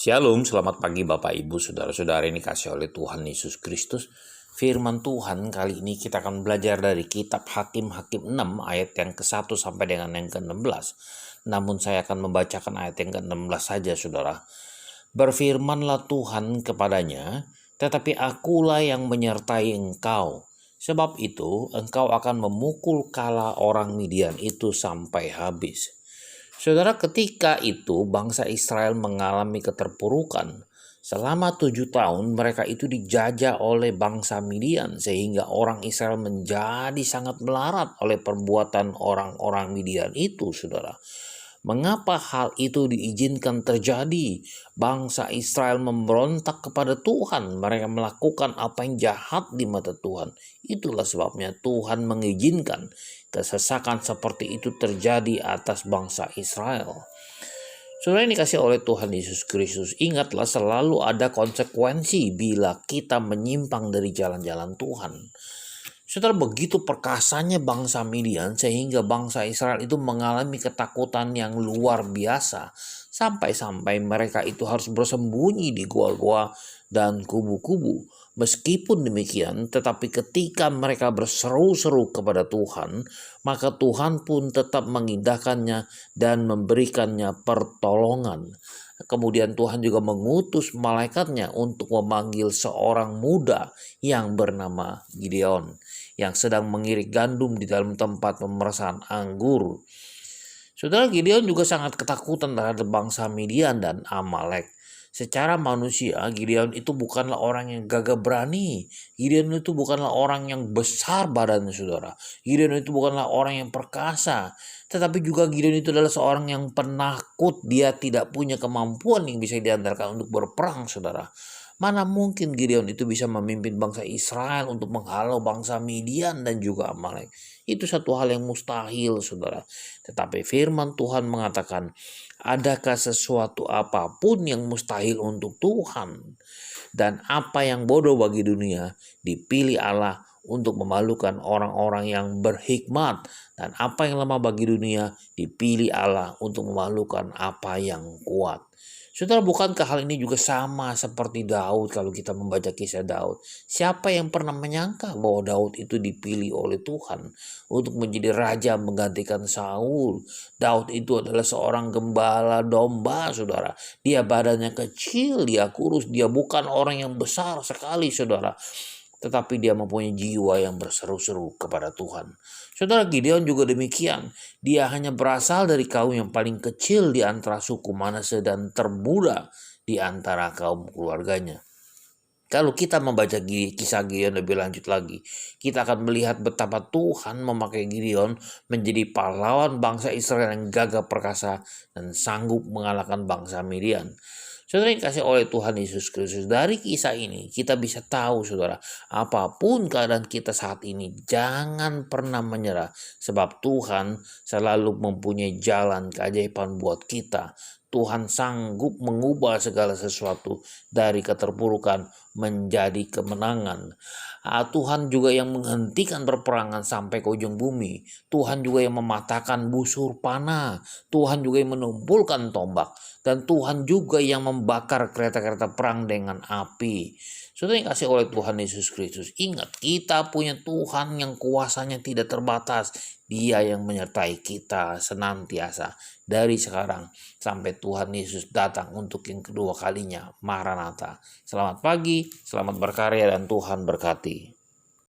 Shalom, selamat pagi Bapak Ibu, Saudara-saudara ini kasih oleh Tuhan Yesus Kristus. Firman Tuhan kali ini kita akan belajar dari kitab Hakim-Hakim 6 ayat yang ke-1 sampai dengan yang ke-16. Namun saya akan membacakan ayat yang ke-16 saja saudara. Berfirmanlah Tuhan kepadanya, tetapi akulah yang menyertai engkau. Sebab itu engkau akan memukul kala orang Midian itu sampai habis. Saudara, ketika itu bangsa Israel mengalami keterpurukan. Selama 7 tahun mereka itu dijajah oleh bangsa Midian sehingga orang Israel menjadi sangat melarat oleh perbuatan orang-orang Midian itu, saudara. Mengapa hal itu diizinkan terjadi? Bangsa Israel memberontak kepada Tuhan. Mereka melakukan apa yang jahat di mata Tuhan. Itulah sebabnya Tuhan mengizinkan kesesakan seperti itu terjadi atas bangsa Israel. Saudara ini dikasih oleh Tuhan Yesus Kristus, ingatlah selalu ada konsekuensi bila kita menyimpang dari jalan-jalan Tuhan. Saudara, begitu perkasanya bangsa Midian sehingga bangsa Israel itu mengalami ketakutan yang luar biasa. Sampai-sampai mereka itu harus bersembunyi di gua-gua dan kubu-kubu. Meskipun demikian, tetapi ketika mereka berseru-seru kepada Tuhan, maka Tuhan pun tetap mengindahkannya dan memberikannya pertolongan. Kemudian Tuhan juga mengutus malaikatnya untuk memanggil seorang muda yang bernama Gideon, yang sedang mengirik gandum di dalam tempat pemerasan anggur. Saudara, Gideon juga sangat ketakutan terhadap bangsa Midian dan Amalek. Secara manusia, Gideon itu bukanlah orang yang gagah berani. Gideon itu bukanlah orang yang besar badannya, saudara. Gideon itu bukanlah orang yang perkasa. Tetapi juga Gideon itu adalah seorang yang penakut. Dia tidak punya kemampuan yang bisa diandalkan untuk berperang, saudara. Mana mungkin Gideon itu bisa memimpin bangsa Israel untuk menghalau bangsa Midian dan juga Amalek. Itu satu hal yang mustahil, saudara. Tetapi firman Tuhan mengatakan, adakah sesuatu apapun yang mustahil untuk Tuhan? Dan apa yang bodoh bagi dunia dipilih Allah untuk memalukan orang-orang yang berhikmat. Dan apa yang lemah bagi dunia dipilih Allah untuk memalukan apa yang kuat. Saudara, bukankah hal ini juga sama seperti Daud kalau kita membaca kisah Daud? Siapa yang pernah menyangka bahwa Daud itu dipilih oleh Tuhan untuk menjadi raja menggantikan Saul? Daud itu adalah seorang gembala domba, saudara. Dia badannya kecil, dia kurus, dia bukan orang yang besar sekali, saudara. Tetapi dia mempunyai jiwa yang berseru-seru kepada Tuhan. Saudara, Gideon juga demikian. Dia hanya berasal dari kaum yang paling kecil di antara suku Manase dan termuda di antara kaum keluarganya. Kalau kita membaca kisah Gideon lebih lanjut lagi, kita akan melihat betapa Tuhan memakai Gideon menjadi pahlawan bangsa Israel yang gagah perkasa dan sanggup mengalahkan bangsa Midian. Saudara yang kasih oleh Tuhan Yesus Kristus, dari kisah ini kita bisa tahu, saudara, apapun keadaan kita saat ini, jangan pernah menyerah, sebab Tuhan selalu mempunyai jalan keajaiban buat kita. Tuhan sanggup mengubah segala sesuatu dari keterpurukan menjadi kemenangan. Tuhan juga yang menghentikan perperangan sampai ke ujung bumi. Tuhan juga yang mematahkan busur panah. Tuhan juga yang menumpulkan tombak. Dan Tuhan juga yang membakar kereta-kereta perang dengan api. Saudara yang kasih oleh Tuhan Yesus Kristus, ingat kita punya Tuhan yang kuasanya tidak terbatas. Dia yang menyertai kita senantiasa dari sekarang sampai Tuhan Yesus datang untuk yang kedua kalinya. Maranatha. Selamat pagi, selamat berkarya dan Tuhan berkati.